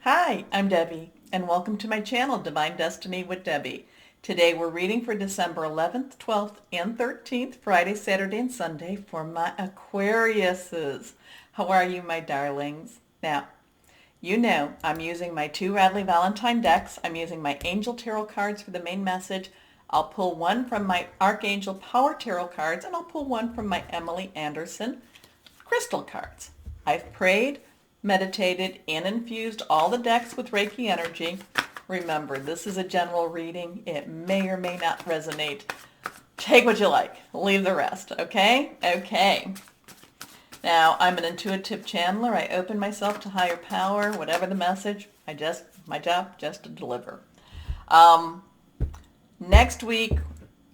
Hi, I'm Debbie, and welcome to my channel, Divine Destiny with Debbie. Today we're reading for December 11th, 12th, and 13th, Friday, Saturday, and Sunday for my Aquariuses. How are you, my darlings? Now, you know I'm using my two Radley Valentine decks. I'm using my Angel Tarot cards for the main message. I'll pull one from my Archangel Power Tarot cards, and I'll pull one from my Emily Anderson crystal cards. I've prayed, meditated, and infused all the decks with Reiki energy. Remember, this is a general reading. It may or may not resonate. Take what you like. Leave the rest, okay? Okay. Now, I'm an intuitive channeler. I open myself to higher power, whatever the message. My job, just to deliver. Next week,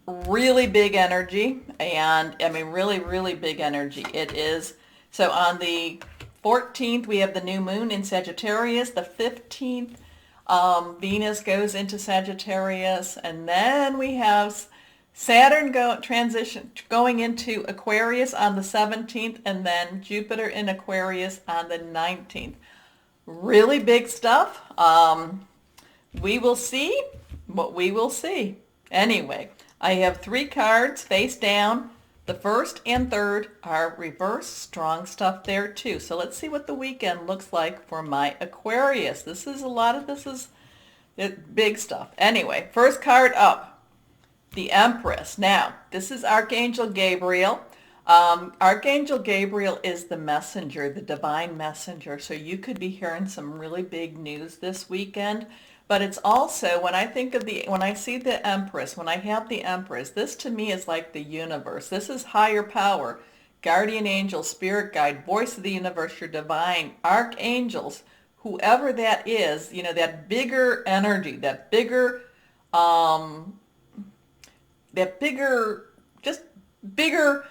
really big energy, and I mean really, really big energy. It is, so on the 14th, we have the new moon in Sagittarius. The 15th, Venus goes into Sagittarius, and then we have Saturn going into Aquarius on the 17th, and then Jupiter in Aquarius on the 19th. Really big stuff. We will see what we will see. Anyway, I have three cards face down. The first and third are reverse, strong stuff there too. So let's see what the weekend looks like for my Aquarius. This is big stuff. Anyway, first card up, the Empress. Now, this is Archangel Gabriel. Archangel Gabriel is the messenger, the divine messenger. So you could be hearing some really big news this weekend. But it's also, when I see the Empress, when I have the Empress, this to me is like the universe. This is higher power, guardian angel, spirit guide, voice of the universe, your divine, archangels, whoever that is, that bigger energy, just bigger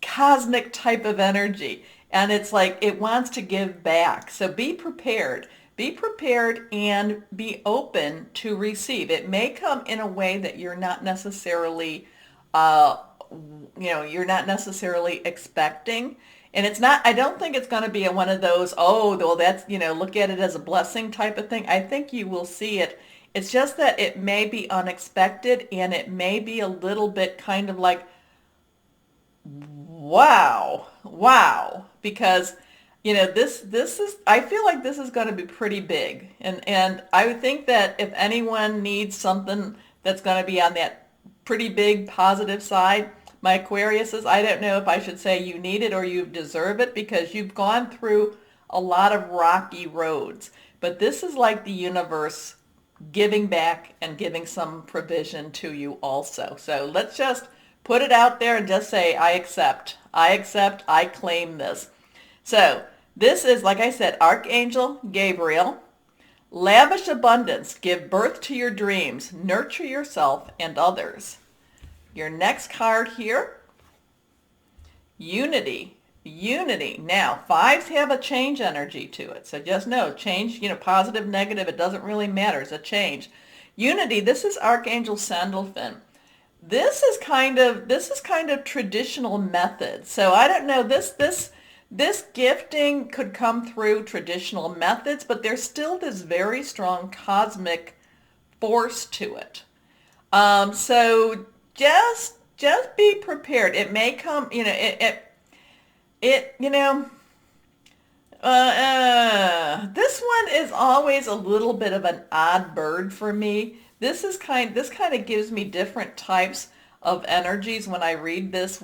cosmic type of energy. And it's like it wants to give back. So be prepared. Be prepared and be open to receive. It may come in a way that you're not necessarily, expecting. And I don't think it's going to be one of those, oh, well, that's, look at it as a blessing type of thing. I think you will see it. It's just that it may be unexpected, and it may be a little bit kind of like, wow, because this is, I feel like this is going to be pretty big. And I would think that if anyone needs something that's going to be on that pretty big positive side, my Aquariuses, I don't know if I should say you need it or you deserve it, because you've gone through a lot of rocky roads. But this is like the universe giving back and giving some provision to you also. So let's just put it out there and just say, I accept, I claim this. So this is, like I said, Archangel Gabriel. Lavish abundance. Give birth to your dreams. Nurture yourself and others. Your next card here, Unity. Unity. Now, fives have a change energy to it. So just know, change, positive, negative, it doesn't really matter. It's a change. Unity, this is Archangel Sandalphon. This is kind of traditional methods. So I don't know, this gifting could come through traditional methods, but there's still this very strong cosmic force to it. So just be prepared. It may come, this one is always a little bit of an odd bird for me. This kind of gives me different types of energies when I read this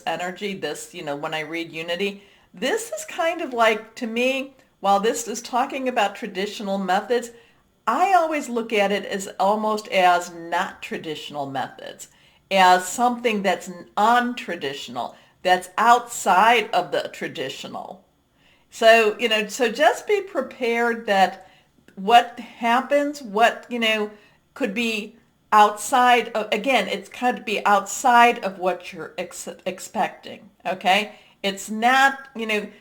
energy, when I read Unity. This is kind of like, to me, while this is talking about traditional methods, I always look at it as almost as not traditional methods, as something that's untraditional, that's outside of the traditional. So, so just be prepared that what happens, could be outside of, again, it's kind of be outside of what you're expecting, okay? It's not, okay,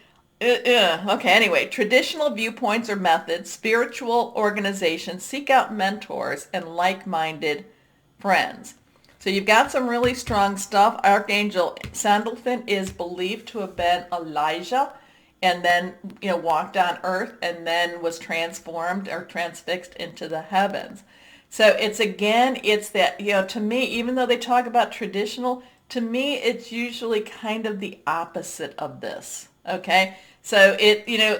anyway, traditional viewpoints or methods, spiritual organizations, seek out mentors and like-minded friends. So you've got some really strong stuff. Archangel Sandalphon is believed to have been Elijah and then, walked on earth and then was transformed or transfixed into the heavens. So it's that, to me, even though they talk about traditional, to me, it's usually kind of the opposite of this. Okay. So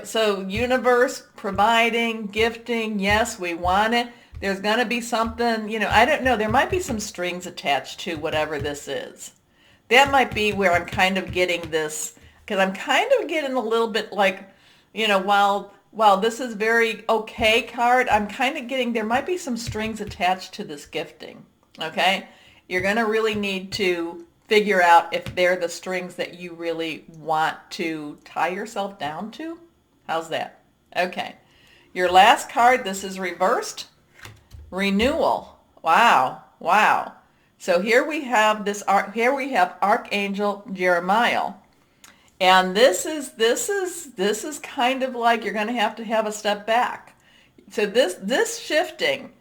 so universe providing, gifting, yes, we want it. There's going to be something, I don't know, there might be some strings attached to whatever this is. That might be where I'm kind of getting this, because I'm kind of getting a little bit like, while this is very okay card, I'm kind of getting there might be some strings attached to this gifting. Okay? You're going to really need to figure out if they're the strings that you really want to tie yourself down to. How's that? Okay. Your last card, this is reversed. Renewal. Wow. Wow. So here we have Archangel Jeremiah. And this is kind of like you're going to have a step back. So this shifting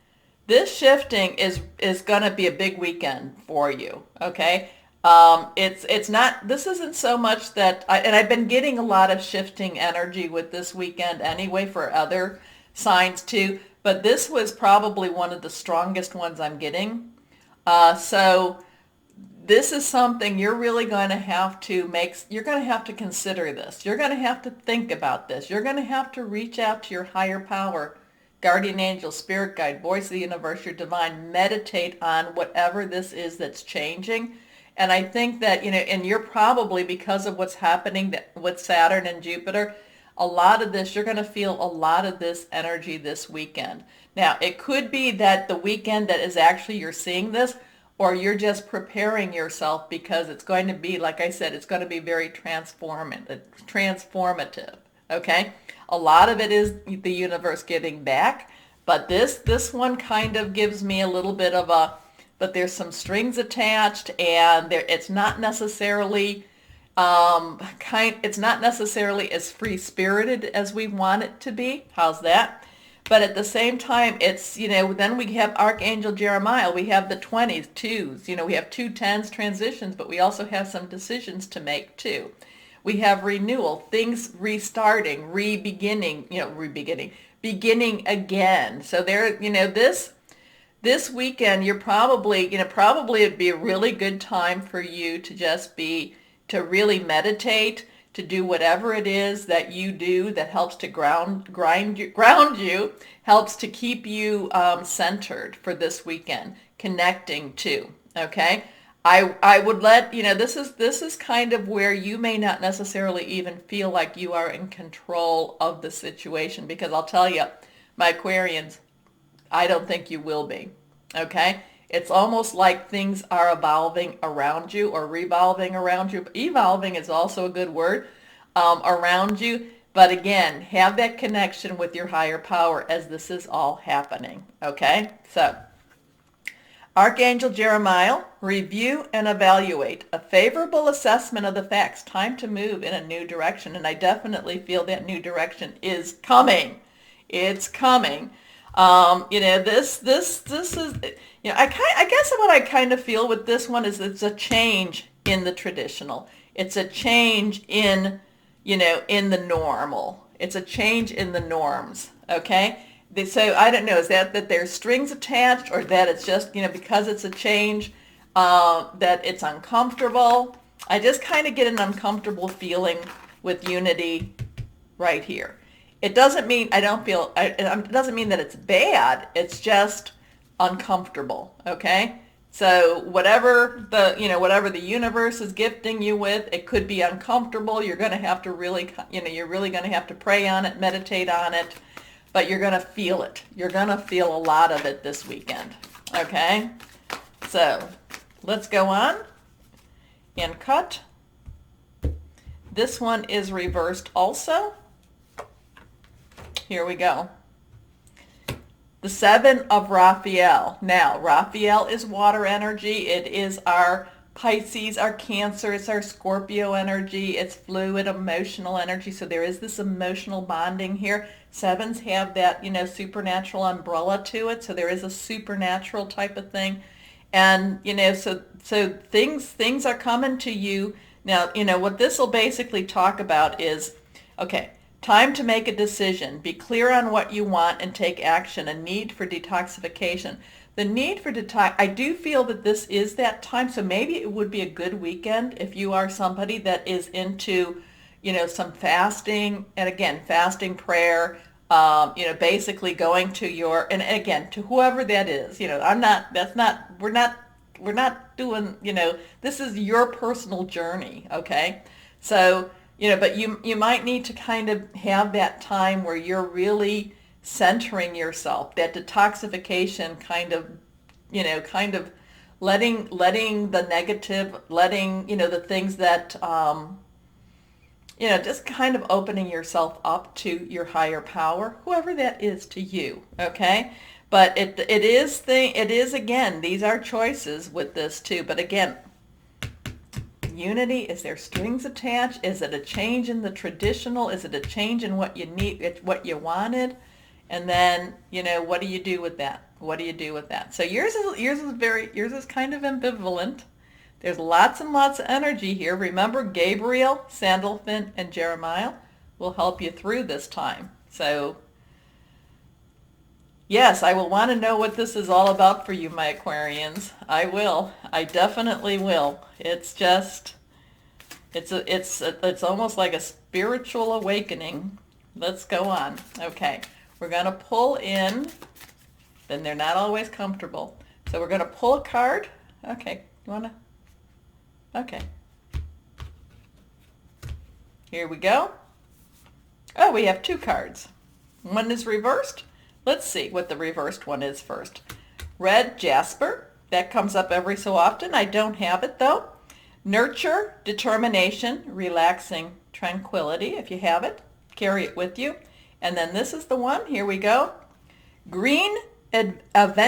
is going to be a big weekend for you. Okay. It's not, this isn't so much that, and I've been getting a lot of shifting energy with this weekend anyway for other signs too, but this was probably one of the strongest ones I'm getting. So this is something you're really going to have to you're going to have to consider this. You're going to have to think about this. You're going to have to reach out to your higher power, guardian angel, spirit guide, voice of the universe, your divine, meditate on whatever this is that's changing. And I think that, and you're probably, because of what's happening with Saturn and Jupiter, a lot of this, you're going to feel a lot of this energy this weekend. Now, it could be that the weekend that is actually you're seeing this, or you're just preparing yourself because it's going to be, like I said, it's going to be very transformative. Okay? A lot of it is the universe giving back, but this one kind of gives me a little bit of but there's some strings attached, and it's not necessarily it's not necessarily as free-spirited as we want it to be. How's that? But at the same time, it's, then we have Archangel Jeremiah. We have the 20s, 2s. We have 2 10s transitions, but we also have some decisions to make too. We have renewal, things restarting, beginning again. So there, this weekend, you're probably it'd be a really good time for you to to really meditate, to do whatever it is that you do that helps to ground you, helps to keep you centered for this weekend, connecting to. Okay, I would let this is kind of where you may not necessarily even feel like you are in control of the situation, because I'll tell you, my Aquarians, I don't think you will be. Okay. It's almost like things are evolving around you, or revolving around you. Evolving is also a good word, around you. But again, have that connection with your higher power as this is all happening. Okay? So, Archangel Jeremiah, review and evaluate. A favorable assessment of the facts. Time to move in a new direction. And I definitely feel that new direction is coming. It's coming. This is, I guess what I kind of feel with this one is it's a change in the traditional. It's a change in, in the normal. It's a change in the norms. Okay. So I don't know, is that there's strings attached, or that it's just, because it's a change, that it's uncomfortable. I just kind of get an uncomfortable feeling with unity right here. It doesn't mean I don't feel, it doesn't mean that it's bad. It's just uncomfortable. Okay. So whatever the universe is gifting you with, it could be uncomfortable. You're going to have to really, you're really going to have to pray on it, meditate on it, but you're going to feel it. You're going to feel a lot of it this weekend. Okay. So let's go on and cut. This one is reversed also. Here we go. The Seven of Raphael. Now, Raphael is water energy. It is our Pisces, our Cancer, it's our Scorpio energy. It's fluid, emotional energy. So there is this emotional bonding here. Sevens have that, supernatural umbrella to it. So there is a supernatural type of thing. And, so things are coming to you. Now, what this will basically talk about is Okay, time to make a decision. Be clear on what you want and take action. A need for detoxification. The need for detox, I do feel that this is that time, so maybe it would be a good weekend if you are somebody that is into, some fasting, and again, fasting, prayer, basically going to your, and again, to whoever that is, we're not doing, this is your personal journey, okay? So, but you might need to kind of have that time where you're really centering yourself, that detoxification kind of letting the negative, letting, the things that, just kind of opening yourself up to your higher power, whoever that is to you, okay? But it is again, these are choices with this too. But again, unity, is there strings attached? Is it a change in the traditional? Is it a change in what you need, what you wanted? And then, what do you do with that? What do you do with that? So yours is kind of ambivalent. There's lots and lots of energy here. Remember, Gabriel, Sandalphon, and Jeremiah will help you through this time. So yes, I will want to know what this is all about for you, my Aquarians. I will. I definitely will. It's just, it's almost like a spiritual awakening. Let's go on. Okay, we're going to pull in, then they're not always comfortable. So we're going to pull a card. Okay, you want to? Okay. Here we go. Oh, we have two cards. One is reversed. Let's see what the reversed one is first. Red jasper. That comes up every so often. I don't have it though. Nurture, determination, relaxing, tranquility. If you have it, carry it with you. And then this is the one. Here we go. Green aventurine.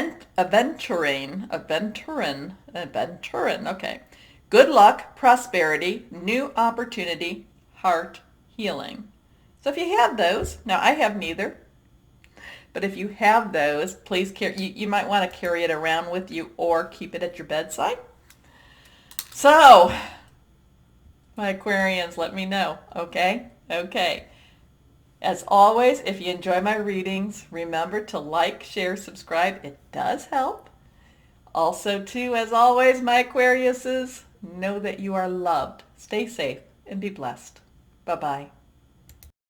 Okay. Good luck, prosperity, new opportunity, heart healing. So if you have those, now I have neither, but if you have those, please you might want to carry it around with you or keep it at your bedside. So, my Aquarians, let me know, okay? Okay. As always, if you enjoy my readings, remember to like, share, subscribe. It does help. Also, too, as always, my Aquariuses, know that you are loved. Stay safe and be blessed. Bye-bye.